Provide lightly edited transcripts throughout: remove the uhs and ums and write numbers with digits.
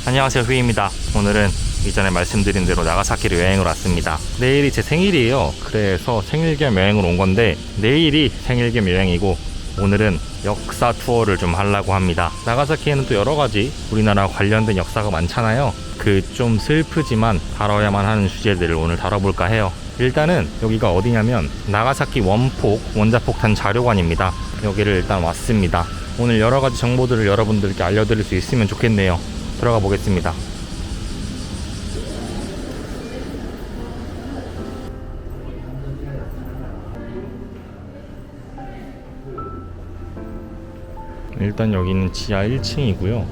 안녕하세요, 휘입니다. 오늘은 이전에 말씀드린 대로 나가사키를 여행을 왔습니다. 내일이 제 생일이에요. 그래서 생일 겸 여행으로 온 건데 내일이 생일 겸 여행이고 오늘은 역사 투어를 좀 하려고 합니다. 나가사키에는 또 여러가지 우리나라 관련된 역사가 많잖아요. 그 좀 슬프지만 다뤄야만 하는 주제들을 오늘 다뤄볼까 해요. 일단은 여기가 어디냐면 나가사키 원폭 원자폭탄 자료관입니다. 여기를 일단 왔습니다. 오늘 여러가지 정보들을 여러분들께 알려드릴 수 있으면 좋겠네요. 들어가 보겠습니다. 일단 여기는 지하 1층이고요.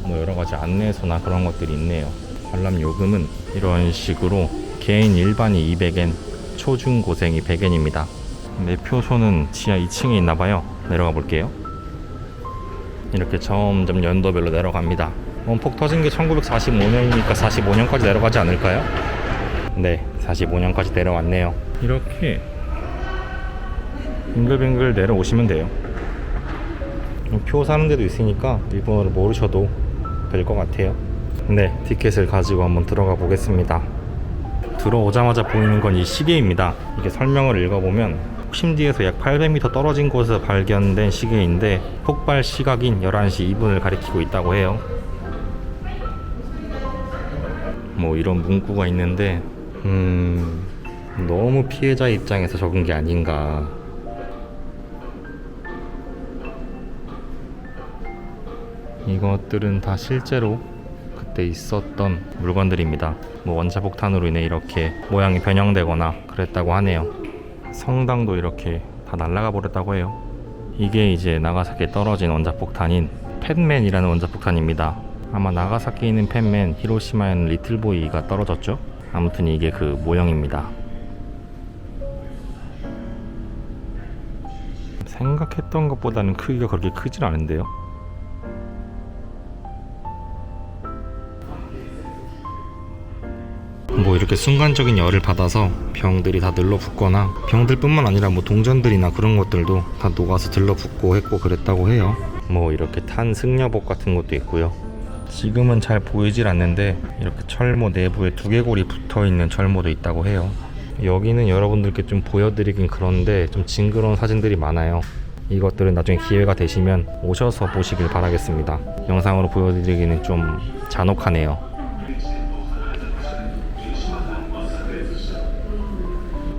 뭐 여러가지 안내소나 그런 것들이 있네요. 관람 요금은 이런 식으로 개인 일반이 200엔, 초중고생이 100엔입니다. 매표소는 지하 2층에 있나봐요. 내려가 볼게요. 이렇게 점점 연도별로 내려갑니다. 원폭 터진 게 1945년이니까 45년까지 내려가지 않을까요? 네, 45년까지 내려왔네요. 이렇게 빙글빙글 내려오시면 돼요. 표 사는 데도 있으니까 일본어를 모르셔도 될 것 같아요. 네, 티켓을 가지고 한번 들어가 보겠습니다. 들어오자마자 보이는 건 이 시계입니다. 이게 설명을 읽어보면 폭심지에서 약 800m 떨어진 곳에서 발견된 시계인데 폭발 시각인 11시 2분을 가리키고 있다고 해요. 뭐 이런 문구가 있는데 너무 피해자 입장에서 적은 게 아닌가. 이것들은 다 실제로 그때 있었던 물건들입니다. 뭐 원자폭탄으로 인해 이렇게 모양이 변형되거나 그랬다고 하네요. 성당도 이렇게 다 날아가 버렸다고 해요. 이게 이제 나가사키에 떨어진 원자폭탄인 팻맨이라는 원자폭탄입니다. 아마 나가사키에 있는 팻맨, 히로시마에는 리틀보이가 떨어졌죠? 아무튼 이게 그 모형입니다. 생각했던 것보다는 크기가 그렇게 크진 않은데요. 뭐 이렇게 순간적인 열을 받아서 병들이 다 늘러붙거나 병들뿐만 아니라 뭐 동전들이나 그런 것들도 다 녹아서 들러붙고 했고 그랬다고 해요. 뭐 이렇게 탄 승려복 같은 것도 있고요. 지금은 잘 보이질 않는데 이렇게 철모 내부에 두개골이 붙어있는 철모도 있다고 해요. 여기는 여러분들께 좀 보여드리긴 그런데 좀 징그러운 사진들이 많아요. 이것들은 나중에 기회가 되시면 오셔서 보시길 바라겠습니다. 영상으로 보여드리기는 좀 잔혹하네요.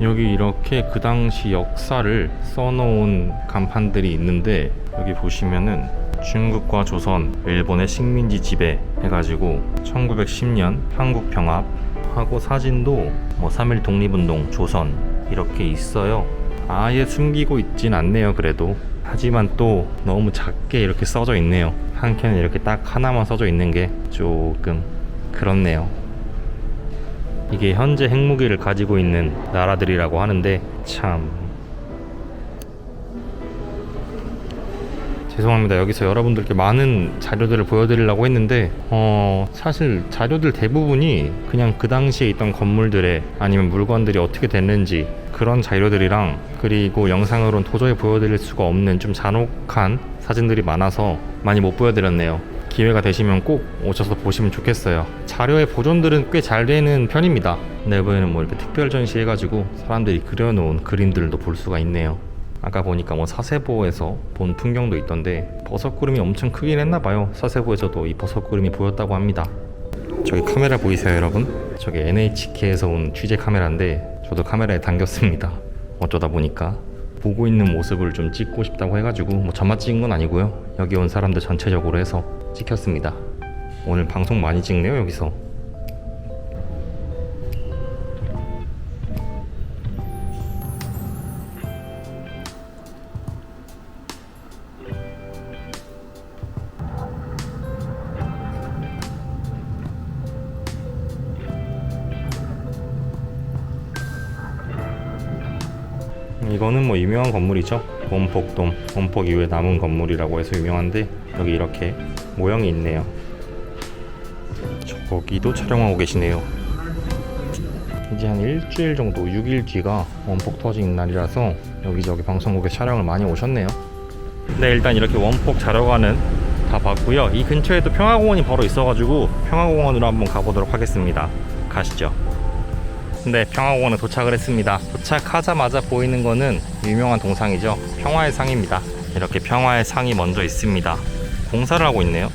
여기 이렇게 그 당시 역사를 써놓은 간판들이 있는데 여기 보시면은 중국과 조선, 일본의 식민지 지배 해가지고 1910년 한국 병합 하고 사진도 뭐 3.1 독립운동, 조선 이렇게 있어요. 아예 숨기고 있진 않네요. 그래도 하지만 또 너무 작게 이렇게 써져 있네요. 한 켠에 이렇게 딱 하나만 써져 있는 게 조금 그렇네요. 이게 현재 핵무기를 가지고 있는 나라들이라고 하는데 참 죄송합니다. 여기서 여러분들께 많은 자료들을 보여드리려고 했는데 사실 자료들 대부분이 그냥 그 당시에 있던 건물들의 아니면 물건들이 어떻게 됐는지 그런 자료들이랑 그리고 영상으로는 도저히 보여드릴 수가 없는 좀 잔혹한 사진들이 많아서 많이 못 보여드렸네요. 기회가 되시면 꼭 오셔서 보시면 좋겠어요. 자료의 보존들은 꽤 잘 되는 편입니다. 내부에는 뭐 이렇게 특별 전시해가지고 사람들이 그려놓은 그림들도 볼 수가 있네요. 아까 보니까 뭐 사세보에서 본 풍경도 있던데 버섯구름이 엄청 크긴 했나봐요. 사세보에서도 이 버섯구름이 보였다고 합니다. 저기 카메라 보이세요 여러분? 저기 NHK에서 온 취재 카메라인데 저도 카메라에 당겼습니다. 어쩌다 보니까 보고 있는 모습을 좀 찍고 싶다고 해가지고 뭐 저만 찍은 건 아니고요. 여기 온 사람들 전체적으로 해서 찍혔습니다. 오늘 방송 많이 찍네요 여기서. 이거는 뭐 유명한 건물이죠. 원폭돔, 원폭 이후에 남은 건물이라고 해서 유명한데 여기 이렇게 모형이 있네요. 저기도 촬영하고 계시네요. 이제 한 일주일 정도, 6일 뒤가 원폭 터진 날이라서 여기저기 방송국에 촬영을 많이 오셨네요. 네, 일단 이렇게 원폭 자료관은 다 다 봤고요. 이 근처에도 평화공원이 바로 있어가지고 평화공원으로 한번 가보도록 하겠습니다. 가시죠. 네, 평화공원에 도착을 했습니다. 도착하자마자 보이는 거는 유명한 동상이죠. 평화의 상입니다. 이렇게 평화의 상이 먼저 있습니다. 공사를 하고 있네요.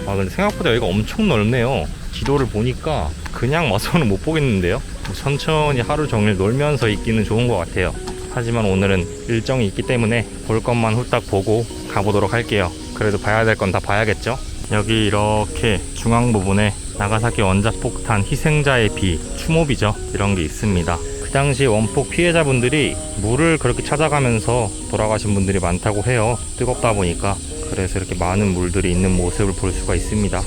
근데 생각보다 여기가 엄청 넓네요. 지도를 보니까 그냥 와서는 못 보겠는데요. 천천히 하루 종일 놀면서 있기는 좋은 것 같아요. 하지만 오늘은 일정이 있기 때문에 볼 것만 훌딱 보고 가보도록 할게요. 그래도 봐야 될 건 다 봐야겠죠. 여기 이렇게 중앙 부분에 나가사키 원자폭탄 희생자의 비, 추모비죠. 이런 게 있습니다. 그 당시 원폭 피해자분들이 물을 그렇게 찾아가면서 돌아가신 분들이 많다고 해요. 뜨겁다 보니까. 그래서 이렇게 많은 물들이 있는 모습을 볼 수가 있습니다.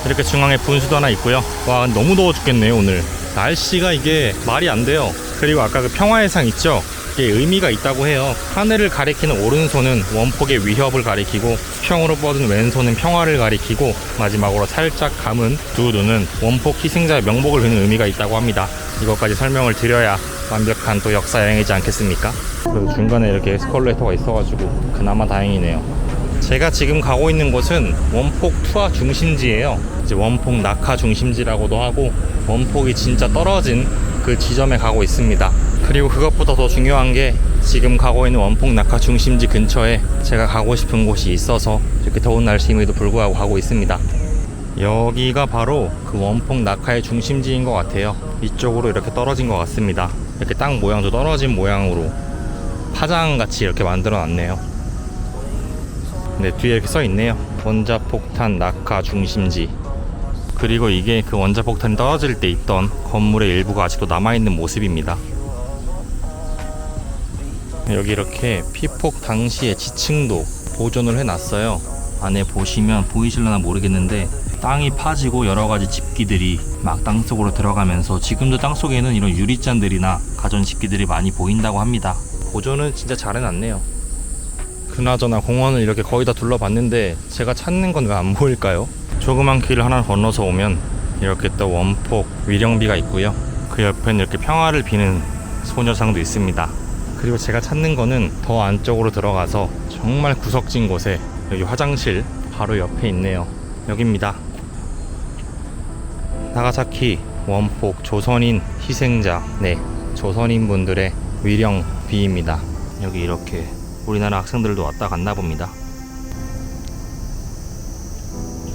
이렇게 중앙에 분수도 하나 있고요. 와, 너무 더워 죽겠네요 오늘. 날씨가 이게 말이 안 돼요. 그리고 아까 그 평화의 상 있죠? 이게 의미가 있다고 해요. 하늘을 가리키는 오른손은 원폭의 위협을 가리키고, 수평으로 뻗은 왼손은 평화를 가리키고, 마지막으로 살짝 감은 두 눈은 원폭 희생자의 명복을 비는 의미가 있다고 합니다. 이것까지 설명을 드려야 완벽한 또 역사 여행이지 않겠습니까? 그리고 중간에 이렇게 에스컬레이터가 있어가지고 그나마 다행이네요. 제가 지금 가고 있는 곳은 원폭 투하 중심지예요. 이제 원폭 낙하 중심지라고도 하고, 원폭이 진짜 떨어진 그 지점에 가고 있습니다. 그리고 그것보다 더 중요한 게, 지금 가고 있는 원폭 낙하 중심지 근처에 제가 가고 싶은 곳이 있어서 이렇게 더운 날씨임에도 불구하고 가고 있습니다. 여기가 바로 그 원폭 낙하의 중심지인 것 같아요. 이쪽으로 이렇게 떨어진 것 같습니다. 이렇게 땅 모양도 떨어진 모양으로 파장같이 이렇게 만들어 놨네요. 네, 뒤에 이렇게 써 있네요. 원자폭탄 낙하 중심지. 그리고 이게 그 원자폭탄이 떨어질 때 있던 건물의 일부가 아직도 남아있는 모습입니다. 여기 이렇게 피폭 당시의 지층도 보존을 해놨어요. 안에 보시면 보이실려나 모르겠는데, 땅이 파지고 여러가지 집기들이 막 땅속으로 들어가면서 지금도 땅속에는 이런 유리잔들이나 가전집기들이 많이 보인다고 합니다. 보존은 진짜 잘 해놨네요. 그나저나 공원을 이렇게 거의 다 둘러봤는데 제가 찾는 건 왜 안 보일까요? 조그만 길을 하나 건너서 오면 이렇게 또 원폭 위령비가 있고요. 그 옆에는 이렇게 평화를 비는 소녀상도 있습니다. 그리고 제가 찾는 거는 더 안쪽으로 들어가서 정말 구석진 곳에, 여기 화장실 바로 옆에 있네요. 여기입니다. 나가사키 원폭 조선인 희생자, 네, 조선인 분들의 위령비입니다. 여기 이렇게 우리나라 학생들도 왔다 갔나 봅니다.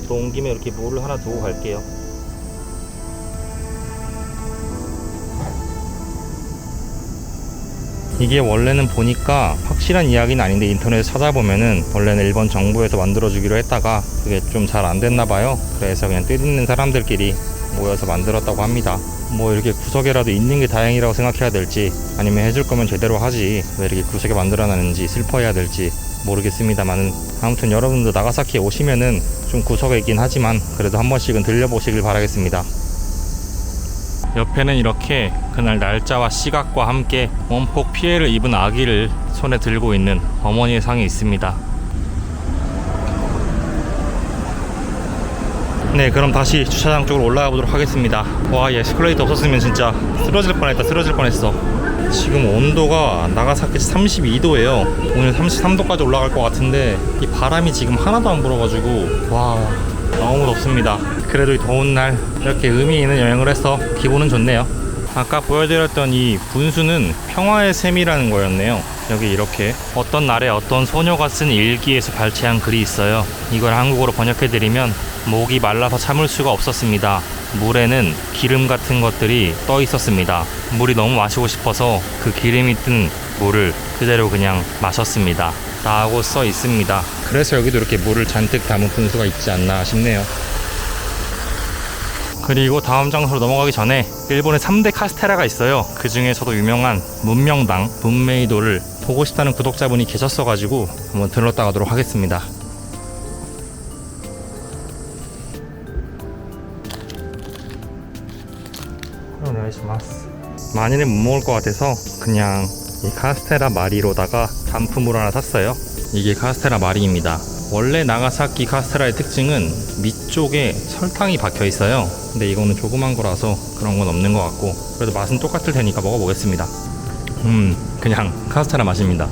또 온 김에 이렇게 물을 하나 두고 갈게요. 이게 원래는 보니까 확실한 이야기는 아닌데, 인터넷에 찾아보면은 원래는 일본 정부에서 만들어주기로 했다가 그게 좀 잘 안 됐나봐요. 그래서 그냥 뜻있는 사람들끼리 모여서 만들었다고 합니다. 뭐 이렇게 구석에라도 있는 게 다행이라고 생각해야 될지, 아니면 해줄 거면 제대로 하지 왜 이렇게 구석에 만들어놨는지 슬퍼해야 될지 모르겠습니다만은, 아무튼 여러분도 나가사키에 오시면은 좀 구석에 있긴 하지만 그래도 한 번씩은 들려보시길 바라겠습니다. 옆에는 이렇게 그날 날짜와 시각과 함께 원폭 피해를 입은 아기를 손에 들고 있는 어머니의 상이 있습니다. 네, 그럼 다시 주차장 쪽으로 올라가 보도록 하겠습니다. 와, 이 에스컬레이터 없었으면 진짜 쓰러질 뻔했어. 지금 온도가 나가사키 32도예요 오늘 33도까지 올라갈 것 같은데, 이 바람이 지금 하나도 안 불어가지고 와, 너무 덥습니다. 그래도 이 더운 날 이렇게 의미 있는 여행을 해서 기분은 좋네요. 아까 보여드렸던 이 분수는 평화의 샘이라는 거였네요. 여기 이렇게 어떤 날에 어떤 소녀가 쓴 일기에서 발췌한 글이 있어요. 이걸 한국어로 번역해드리면, 목이 말라서 참을 수가 없었습니다. 물에는 기름 같은 것들이 떠 있었습니다. 물이 너무 마시고 싶어서 그 기름이 뜬 물을 그대로 그냥 마셨습니다 라고 써 있습니다. 그래서 여기도 이렇게 물을 잔뜩 담은 분수가 있지 않나 싶네요. 그리고 다음 장소로 넘어가기 전에 일본에 3대 카스테라가 있어요. 그 중에서도 유명한 문명당 문메이도를 보고 싶다는 구독자분이 계셨어가지고 한번 들렀다 가도록 하겠습니다. 많이는 못 먹을 것 같아서 그냥 이 카스테라 마리로다가 단품으로 하나 샀어요. 이게 카스테라 마리입니다. 원래 나가사키 카스테라의 특징은 밑쪽에 설탕이 박혀 있어요. 근데 이거는 조그만 거라서 그런 건 없는 것 같고, 그래도 맛은 똑같을 테니까 먹어보겠습니다. 그냥 카스테라 맛입니다.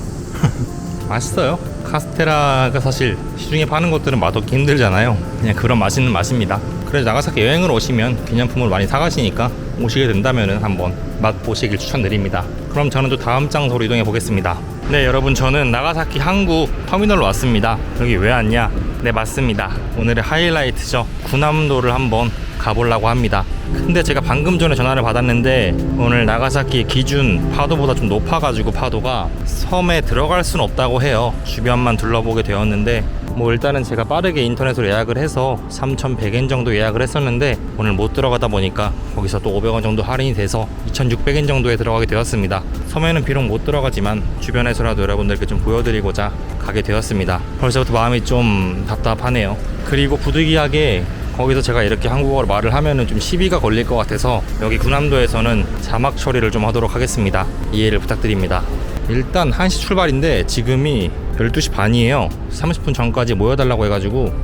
맛있어요. 카스테라가 사실 시중에 파는 것들은 맛없기 힘들잖아요. 그냥 그런 맛있는 맛입니다. 그래서 나가사키 여행을 오시면 기념품을 많이 사가시니까 오시게 된다면 한번 맛보시길 추천드립니다. 그럼 저는 또 다음 장소로 이동해 보겠습니다. 네, 여러분, 저는 나가사키 항구 터미널로 왔습니다. 여기 왜 왔냐? 네, 맞습니다. 오늘의 하이라이트죠. 구남도를 한번 가보려고 합니다. 근데 제가 방금 전에 전화를 받았는데 오늘 나가사키 기준 파도보다 좀 높아가지고 파도가 섬에 들어갈 순 없다고 해요. 주변만 둘러보게 되었는데 뭐 일단은 제가 빠르게 인터넷으로 예약을 해서 3,100엔 정도 예약을 했었는데 오늘 못 들어가다 보니까 거기서 또 500원 정도 할인이 돼서 2,600엔 정도에 들어가게 되었습니다. 섬에는 비록 못 들어가지만 주변에서라도 여러분들께 좀 보여드리고자 가게 되었습니다. 벌써부터 마음이 좀 답답하네요. 그리고 부득이하게 거기서 제가 이렇게 한국어로 말을 하면은 좀 시비가 걸릴 것 같아서 여기 구남도에서는 자막 처리를 좀 하도록 하겠습니다. 이해를 부탁드립니다. 일단 1시 출발인데 지금이 12시 반이에요. 30분 전까지 모여달라고 해가지고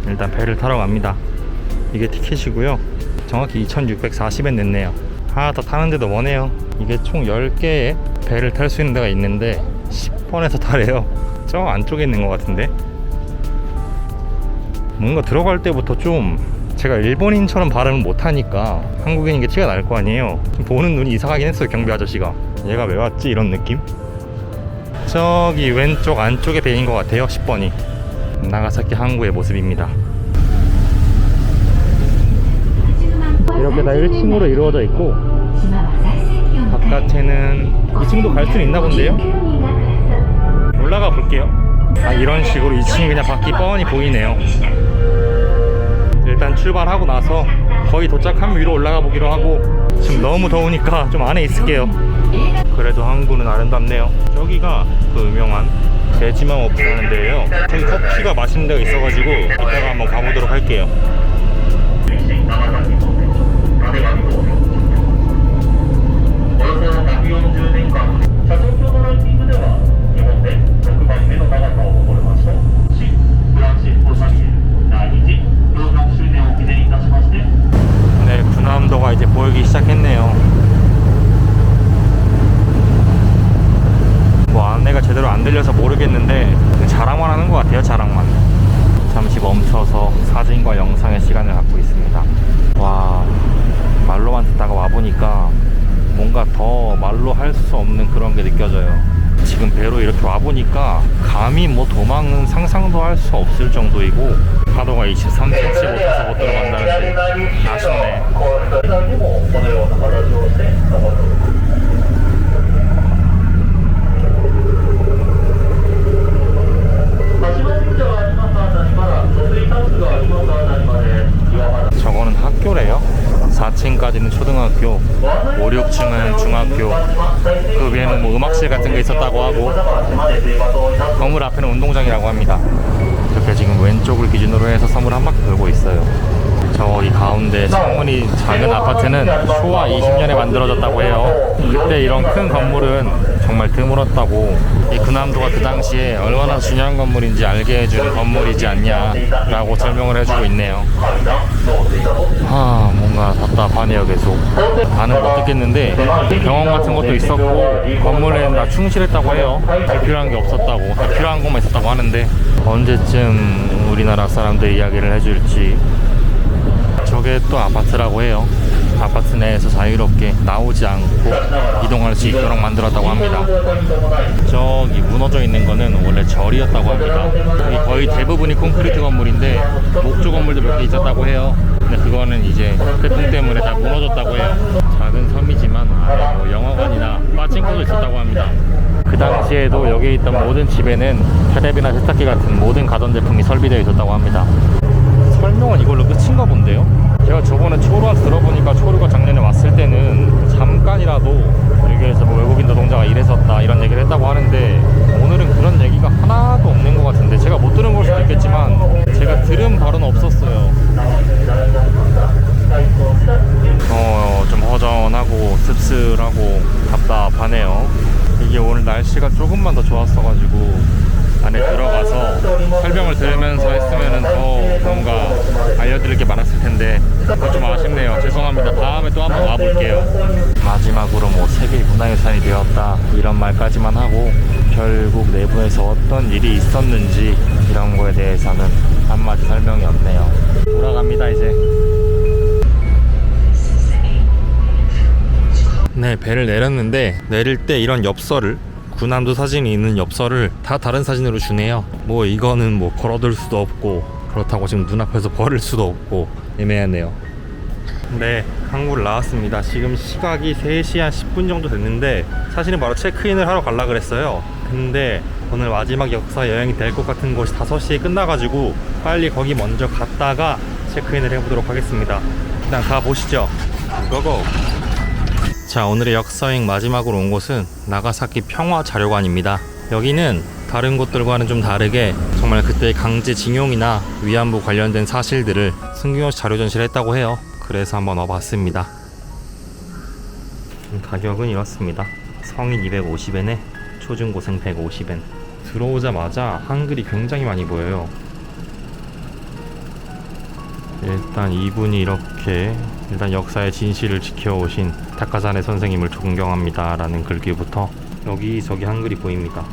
일단 배를 타러 갑니다. 이게 티켓이고요. 정확히 2,640엔 냈네요. 더 타는데도 머네요. 이게 총 10개의 배를 탈 수 있는 데가 있는데 10번에서 타래요. 저 안쪽에 있는 것 같은데 뭔가 들어갈 때부터 좀 제가 일본인처럼 발음을 못하니까 한국인인 게 티가 날 거 아니에요. 좀 보는 눈이 이상하긴 했어요. 경비 아저씨가 얘가 왜 왔지? 이런 느낌? 저기 왼쪽 안쪽에 배인 것 같아요. 10번이 나가사키 항구의 모습입니다. 이렇게 다 1층으로 이루어져 있고 바깥에는 2층도 갈 수는 있나 본데요? 올라가 볼게요. 이런 식으로 2층이 그냥 밖이 뻔히 보이네요. 일단 출발하고 나서 거의 도착하면 위로 올라가 보기로 하고 지금 너무 더우니까 좀 안에 있을게요. 그래도 항구는 아름답네요. 저기가 그 유명한 대지마 워프라는 데예요. 저기 커피가 맛있는 데가 있어가지고 이따가 한번 가보도록 할게요. 네, 구남도가 이제 보이기 시작했네요. 뭐 안내가 제대로 안 들려서 모르겠는데 자랑만 하는 것 같아요. 자랑만. 잠시 멈춰서 사진과 영상의 시간을 갖고 있습니다. 와, 말로만 듣다가 와보니까 뭔가 더 말로 할 수 없는 그런 게 느껴져요. 지금 배로 이렇게 와보니까 감히 뭐 도망은 상상도 할 수 없을 정도이고 파도가 23cm 못해서 못 들어간다는데 아쉽네. 저거는 학교래요. 4층까지는 초등학교, 5, 6층은 중학교, 그 위에는 뭐 음악실 같은 게 있었다고 하고 건물 앞에는 운동장이라고 합니다. 이렇게 지금 왼쪽을 기준으로 해서 섬을 한 바퀴 돌고 있어요. 저기 가운데 창문이 작은 아파트는 초와 20년에 만들어졌다고 해요. 그때 이런 큰 건물은 정말 드물었다고, 이 구남도가 그 당시에 얼마나 중요한 건물인지 알게 해주는 건물이지 않냐라고 설명을 해주고 있네요. 뭔가 답답하네요. 계속 반응 못 듣겠는데 병원 같은 것도 있었고 건물에는 다 충실했다고 해요. 불필요한 게 없었다고, 다 필요한 것만 있었다고 하는데 언제쯤 우리나라 사람들 이야기를 해줄지. 저게 또 아파트라고 해요. 아파트 내에서 자유롭게 나오지 않고 이동할 수 있도록 만들었다고 합니다. 저기 무너져 있는 거는 원래 절이었다고 합니다. 여기 거의 대부분이 콘크리트 건물인데 목조 건물도 몇 개 있었다고 해요. 근데 그거는 이제 태풍 때문에 다 무너졌다고 해요. 작은 섬이지만 안에 뭐 영화관이나 빠진코도 있었다고 합니다. 그 당시에도 여기에 있던 모든 집에는 테레비나 세탁기 같은 모든 가전제품이 설비되어 있었다고 합니다. 설명은 이걸로 끝인가 본데요? 제가 저번에 초루가 들어보니까 초루가 작년에 왔을 때는 잠깐이라도 여기에서 뭐 외국인 노동자가 일했었다 이런 얘기를 했다고 하는데 오늘은 그런 얘기가 하나도 없는 것 같은데 제가 못 들은 걸 수도 있겠지만 제가 들은 바로는 없었어요. 좀 허전하고 씁쓸하고 답답하네요. 이게 오늘 날씨가 조금만 더 좋았어가지고 안에 들어가서 설명을 들으면서 했으면 더 뭔가 알려드릴 게 많았을 텐데 그거 좀 아쉽네요. 죄송합니다. 다음에 또 한번 와볼게요. 마지막으로 뭐 세계 문화유산이 되었다 이런 말까지만 하고 결국 내부에서 어떤 일이 있었는지 이런 거에 대해서는 한마디 설명이 없네요. 돌아갑니다 이제. 네, 배를 내렸는데 내릴 때 이런 엽서를, 군함도 사진이 있는 엽서를 다 다른 사진으로 주네요. 뭐 이거는 뭐 걸어둘 수도 없고 그렇다고 지금 눈앞에서 버릴 수도 없고 애매하네요. 네, 한국을 나왔습니다. 지금 시각이 3시 한 10분 정도 됐는데 사실은 바로 체크인을 하러 가려고 그랬어요. 근데 오늘 마지막 역사 여행이 될 것 같은 곳이 5시에 끝나가지고 빨리 거기 먼저 갔다가 체크인을 해보도록 하겠습니다. 일단 가보시죠. 고고! 자, 오늘의 역사여행 마지막으로 온 곳은 나가사키 평화자료관입니다. 여기는 다른 곳들과는 좀 다르게 정말 그때의 강제징용이나 위안부 관련된 사실들을 숨김없이 자료 전시를 했다고 해요. 그래서 한번 와봤습니다. 가격은 이렇습니다. 성인 250엔에 초중고생 150엔. 들어오자마자 한글이 굉장히 많이 보여요. 일단 이분이 이렇게 역사의 진실을 지켜오신 타카사네 선생님을 존경합니다 라는 글귀부터 여기저기 한글이 보입니다.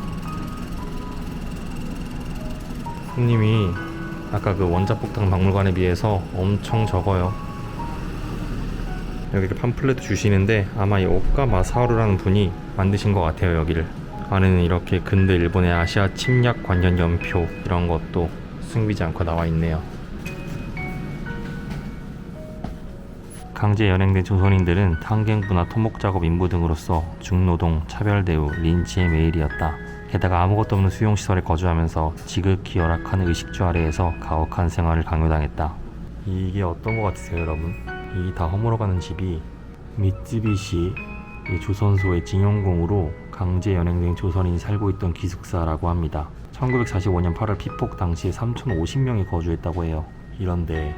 손님이 아까 그 원자폭탄 박물관에 비해서 엄청 적어요. 여기 팜플렛 주시는데 아마 이 오카 마사하루라는 분이 만드신 것 같아요. 여기를 안에는 이렇게 근대 일본의 아시아 침략 관련 연표 이런 것도 숨기지 않고 나와 있네요. 강제 연행된 조선인들은 탄갱부나 토목작업 인부 등으로서 중노동, 차별대우, 린치의 매일이었다. 게다가 아무것도 없는 수용시설에 거주하면서 지극히 열악한 의식주 아래에서 가혹한 생활을 강요당했다. 이게 어떤 것 같으세요 여러분? 이 다 허물어가는 집이 미쯔비시 조선소의 징용공으로 강제 연행된 조선인이 살고 있던 기숙사라고 합니다. 1945년 8월 피폭 당시에 3,050명이 거주했다고 해요. 이런데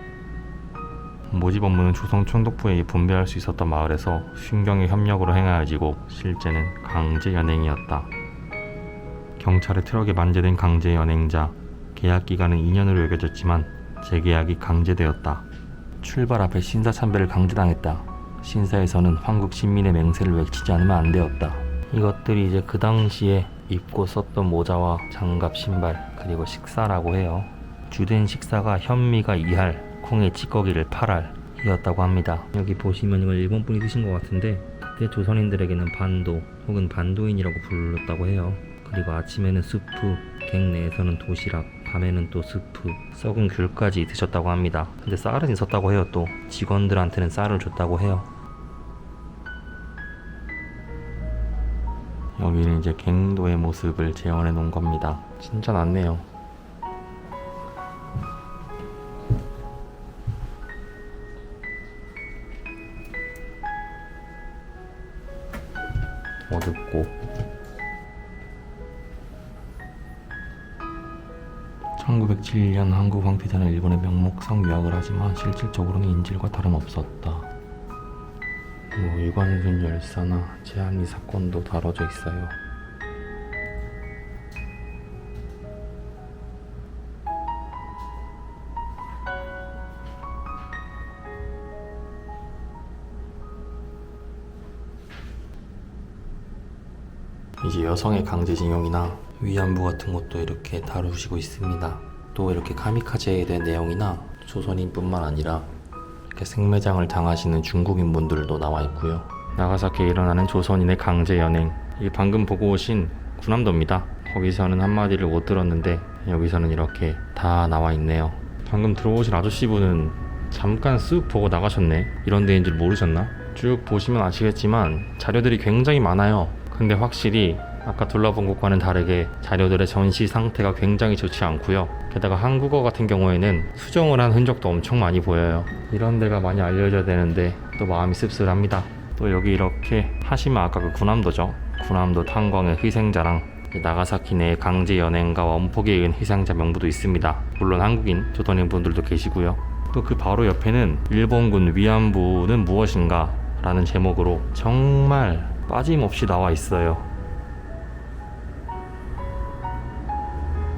모집 업무는 조선 총독부에 분배할 수 있었던 마을에서 순경의 협력으로 행하여지고 실제는 강제 연행이었다. 경찰의 트럭에 만재된 강제 연행자, 계약 기간은 2년으로 여겨졌지만 재계약이 강제되었다. 출발 앞에 신사 참배를 강제당했다. 신사에서는 한국 신민의 맹세를 외치지 않으면 안 되었다. 이것들이 이제 그 당시에 입고 썼던 모자와 장갑, 신발, 그리고 식사라고 해요. 주된 식사가 현미가 2할, 콩에 찌꺼기를 8알 이었다고 합니다. 여기 보시면 이걸 일본 분이 드신 것 같은데 그때 조선인들에게는 반도 혹은 반도인이라고 불렀다고 해요. 그리고 아침에는 수프, 갱 내에서는 도시락, 밤에는 또 스프, 썩은 귤까지 드셨다고 합니다. 근데 쌀은 있었다고 해요. 또 직원들한테는 쌀을 줬다고 해요. 여기는 이제 갱도의 모습을 재현해 놓은 겁니다. 진짜 낫네요. 어둡고 1907년 한국 황태자는 일본의 명목상 유학을 하지만 실질적으로는 인질과 다름없었다. 뭐 유관순 열사나 제한리 사건도 다뤄져 있어요. 이제 여성의 강제징용이나 위안부 같은 것도 이렇게 다루시고 있습니다. 또 이렇게 카미카제에 대한 내용이나 조선인뿐만 아니라 이렇게 생매장을 당하시는 중국인 분들도 나와 있고요. 나가사키에 일어나는 조선인의 강제 연행, 이 방금 보고 오신 군함도입니다. 거기서는 한마디를 못 들었는데 여기서는 이렇게 다 나와 있네요. 방금 들어오신 아저씨분은 잠깐 쓱 보고 나가셨네. 이런 데인 줄 모르셨나? 쭉 보시면 아시겠지만 자료들이 굉장히 많아요. 근데 확실히 아까 둘러본 곳과는 다르게 자료들의 전시 상태가 굉장히 좋지 않고요. 게다가 한국어 같은 경우에는 수정을 한 흔적도 엄청 많이 보여요. 이런 데가 많이 알려져야 되는데 또 마음이 씁쓸합니다. 또 여기 이렇게 하시면 아까 그 군함도죠. 군함도 탄광의 희생자랑 나가사키 내 강제 연행과 원폭에 의한 희생자 명부도 있습니다. 물론 한국인 조선인 분들도 계시고요. 또 그 바로 옆에는 일본군 위안부는 무엇인가 라는 제목으로 정말 빠짐없이 나와 있어요.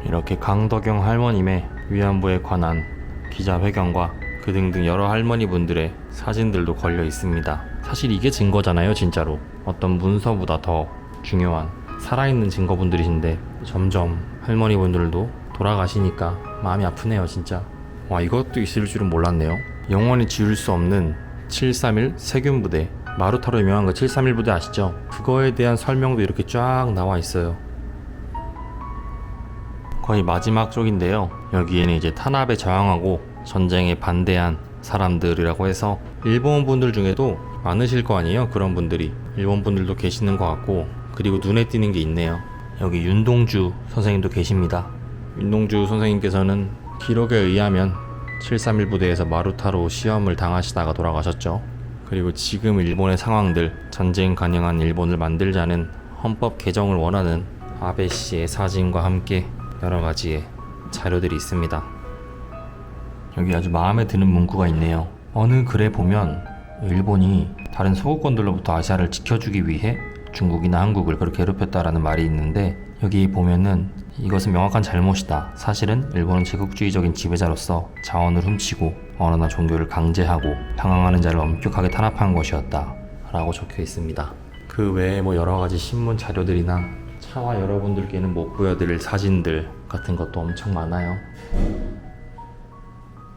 이렇게 강덕영 할머님의 위안부에 관한 기자회견과 그 등등 여러 할머니분들의 사진들도 걸려 있습니다. 사실 이게 증거잖아요. 진짜로 어떤 문서보다 더 중요한 살아있는 증거분들이신데 점점 할머니분들도 돌아가시니까 마음이 아프네요. 진짜. 와, 이것도 있을 줄은 몰랐네요. 영원히 지울 수 없는 731 세균부대, 마루타로 유명한 그 731 부대 아시죠? 그거에 대한 설명도 이렇게 쫙 나와 있어요. 거의 마지막 쪽인데요. 여기에는 이제 탄압에 저항하고 전쟁에 반대한 사람들이라고 해서 일본 분들 중에도 많으실 거 아니에요. 그런 분들이 일본 분들도 계시는 것 같고, 그리고 눈에 띄는 게 있네요. 여기 윤동주 선생님도 계십니다. 윤동주 선생님께서는 기록에 의하면 731 부대에서 마루타로 시험을 당하시다가 돌아가셨죠. 그리고 지금 일본의 상황들, 전쟁 가능한 일본을 만들자는 헌법 개정을 원하는 아베 씨의 사진과 함께 여러 가지의 자료들이 있습니다. 여기 아주 마음에 드는 문구가 있네요. 어느 글에 보면 일본이 다른 서구권들로부터 아시아를 지켜주기 위해 중국이나 한국을 그렇게 괴롭혔다라는 말이 있는데, 여기 보면은 이것은 명확한 잘못이다. 사실은 일본은 제국주의적인 지배자로서 자원을 훔치고 언어나 종교를 강제하고 방황하는 자를 엄격하게 탄압한 것이었다 라고 적혀 있습니다. 그 외에 뭐 여러 가지 신문 자료들이나 차와 여러분들께는 못 보여드릴 사진들 같은 것도 엄청 많아요.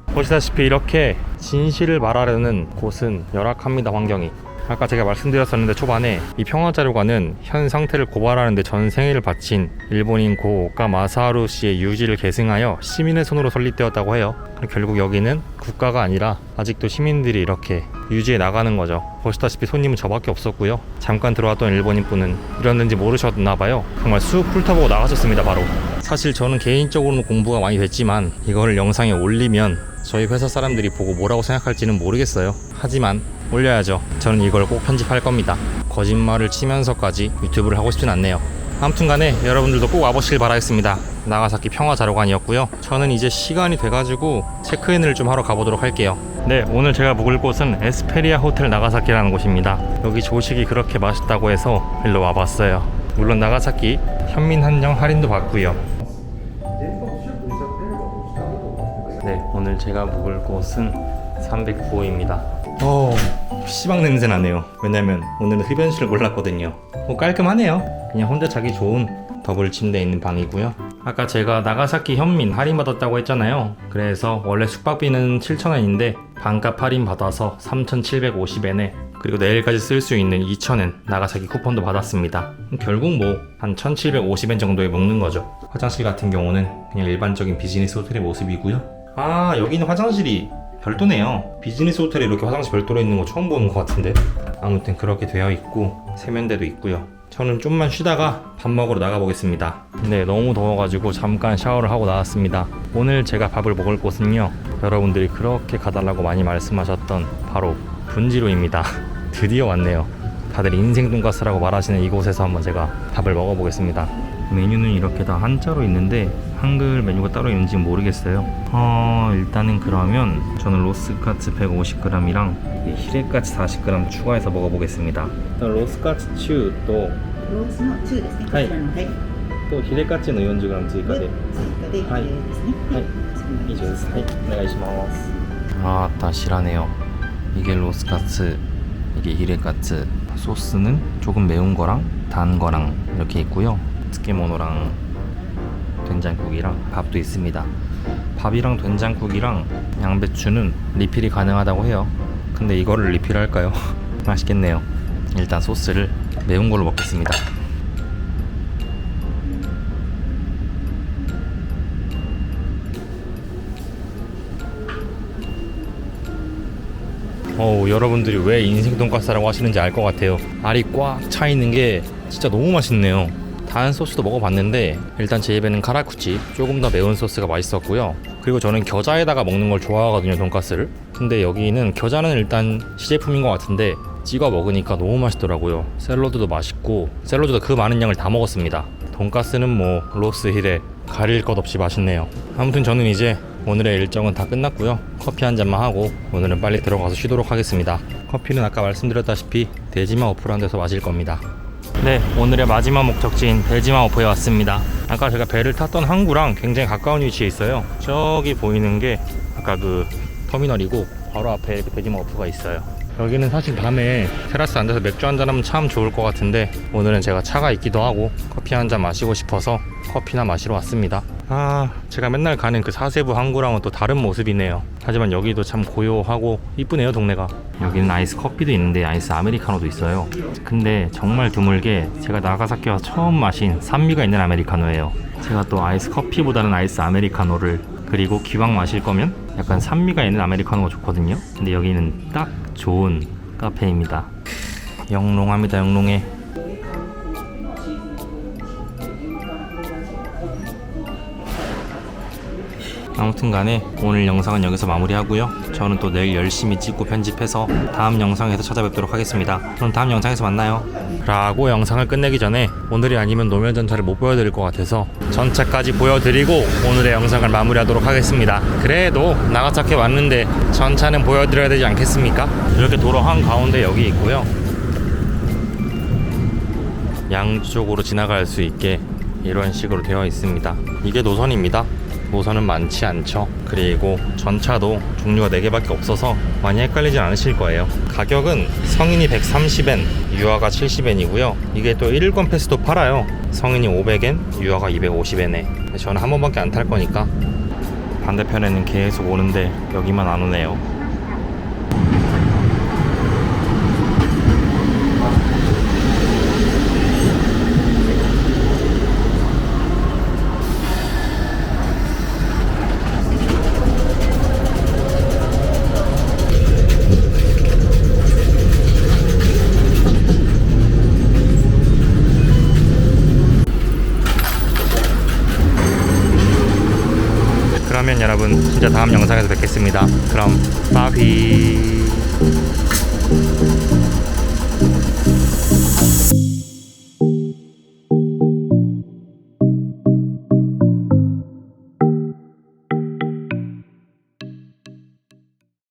보시다시피 이렇게 진실을 말하려는 곳은 열악합니다. 환경이. 아까 제가 말씀드렸었는데 초반에 이 평화자료관은 현 상태를 고발하는 데 전 생애를 바친 일본인 고 오카 마사하루 씨의 유지를 계승하여 시민의 손으로 설립되었다고 해요. 결국 여기는 국가가 아니라 아직도 시민들이 이렇게 유지해 나가는 거죠. 보시다시피 손님은 저밖에 없었고요. 잠깐 들어왔던 일본인 분은 이랬는지 모르셨나봐요. 정말 쑥 훑어보고 나가셨습니다. 바로. 사실 저는 개인적으로는 공부가 많이 됐지만 이거를 영상에 올리면 저희 회사 사람들이 보고 뭐라고 생각할지는 모르겠어요. 하지만 올려야죠. 저는 이걸 꼭 편집할 겁니다. 거짓말을 치면서까지 유튜브를 하고 싶진 않네요. 아무튼 간에 여러분들도 꼭 와보시길 바라겠습니다. 나가사키 평화자료관이었고요. 저는 이제 시간이 돼가지고 체크인을 좀 하러 가보도록 할게요. 네, 오늘 제가 묵을 곳은 에스페리아 호텔 나가사키라는 곳입니다. 여기 조식이 그렇게 맛있다고 해서 일로 와봤어요. 물론 나가사키 현민 한정 할인도 받고요. 네, 오늘 제가 묵을 곳은 309호입니다. PC방 냄새 나네요. 왜냐면 오늘은 흡연실을 골랐거든요. 깔끔하네요. 그냥 혼자 자기 좋은 더블 침대 있는 방이고요. 아까 제가 나가사키 현민 할인 받았다고 했잖아요. 그래서 원래 숙박비는 7,000원인데 반값 할인 받아서 3,750엔에 그리고 내일까지 쓸 수 있는 2,000엔 나가사키 쿠폰도 받았습니다. 결국 뭐 한 1,750엔 정도에 먹는 거죠. 화장실 같은 경우는 그냥 일반적인 비즈니스 호텔의 모습이고요. 아, 여기는 화장실이 별도네요. 비즈니스 호텔에 이렇게 화장실 별도로 있는 거 처음 보는 것 같은데. 아무튼 그렇게 되어 있고 세면대도 있고요. 저는 좀만 쉬다가 밥 먹으러 나가보겠습니다. 네, 너무 더워가지고 잠깐 샤워를 하고 나왔습니다. 오늘 제가 밥을 먹을 곳은요, 여러분들이 그렇게 가달라고 많이 말씀하셨던 바로 분지로입니다. 드디어 왔네요. 다들 인생 돈가스라고 말하시는 이곳에서 한번 제가 밥을 먹어보겠습니다. 메뉴는 이렇게 다 한자로 있는데 한글 메뉴가 따로 있는지 모르겠어요. 일단은 그러면 저는 로스카츠 150g이랑 히레카츠 40g 추가해서 먹어보겠습니다. 로스카츠 츄 또 ロースの2ですね。こちらのはい。 또 히레카츠는 40g 追加で。追加ではいですね。はい以上です。はいお願いします。아따 실하네요. 이게 로스카츠, 이게 히레카츠. 소스는 조금 매운 거랑 단 거랑 이렇게 있고요. 츠케모노랑 된장국이랑 밥도 있습니다. 밥이랑 된장국이랑 양배추는 리필이 가능하다고 해요. 근데 이거를 리필할까요? 맛있겠네요. 일단 소스를 매운 걸로 먹겠습니다. 여러분들이 왜 인생 돈가스라고 하시는지 알 것 같아요. 알이 꽉 차 있는 게 진짜 너무 맛있네요. 다른 소스도 먹어봤는데 일단 제 입에는 카라쿠치 조금 더 매운 소스가 맛있었고요. 그리고 저는 겨자에다가 먹는 걸 좋아하거든요, 돈가스를. 근데 여기는 겨자는 일단 시제품인 것 같은데 찍어 먹으니까 너무 맛있더라고요. 샐러드도 맛있고 샐러드도 그 많은 양을 다 먹었습니다. 돈가스는 뭐 로스 힐에 가릴 것 없이 맛있네요. 아무튼 저는 이제 오늘의 일정은 다 끝났고요. 커피 한 잔만 하고 오늘은 빨리 들어가서 쉬도록 하겠습니다. 커피는 아까 말씀드렸다시피 대지마 오프라는 데서 마실 겁니다. 네, 오늘의 마지막 목적지인 대지마 오프에 왔습니다. 아까 제가 배를 탔던 항구랑 굉장히 가까운 위치에 있어요. 저기 보이는 게 아까 그 터미널이고 바로 앞에 이렇게 베지머프가 있어요. 여기는 사실 밤에 테라스 앉아서 맥주 한잔하면 참 좋을 것 같은데 오늘은 제가 차가 있기도 하고 커피 한잔 마시고 싶어서 커피나 마시러 왔습니다. 제가 맨날 가는 그 사세부 항구랑은 또 다른 모습이네요. 하지만 여기도 참 고요하고 이쁘네요, 동네가. 여기는 아이스 커피도 있는데 아이스 아메리카노도 있어요. 근데 정말 드물게 제가 나가사키 와서 처음 마신 산미가 있는 아메리카노예요. 제가 또 아이스 커피보다는 아이스 아메리카노를, 그리고 기왕 마실 거면 약간 산미가 있는 아메리카노가 좋거든요. 근데 여기는 딱 좋은 카페입니다. 영롱합니다, 영롱해. 아무튼 간에 오늘 영상은 여기서 마무리하고요. 저는 또 내일 열심히 찍고 편집해서 다음 영상에서 찾아뵙도록 하겠습니다. 그럼 다음 영상에서 만나요. 라고 영상을 끝내기 전에 오늘이 아니면 노면 전차를 못 보여드릴 것 같아서 전차까지 보여드리고 오늘의 영상을 마무리하도록 하겠습니다. 그래도 나가사키 왔는데 전차는 보여드려야 되지 않겠습니까? 이렇게 도로 한가운데 여기 있고요. 양쪽으로 지나갈 수 있게 이런 식으로 되어 있습니다. 이게 노선입니다. 노선은 많지 않죠. 그리고 전차도 종류가 4개밖에 없어서 많이 헷갈리지 않으실 거예요. 가격은 성인이 130엔, 유아가 70엔이고요. 이게 또 1일권 패스도 팔아요. 성인이 500엔, 유아가 250엔에. 저는 한 번밖에 안 탈 거니까. 반대편에는 계속 오는데 여기만 안 오네요. 그러면 여러분 진짜 다음 영상에서 뵙겠습니다. 그럼 빠비.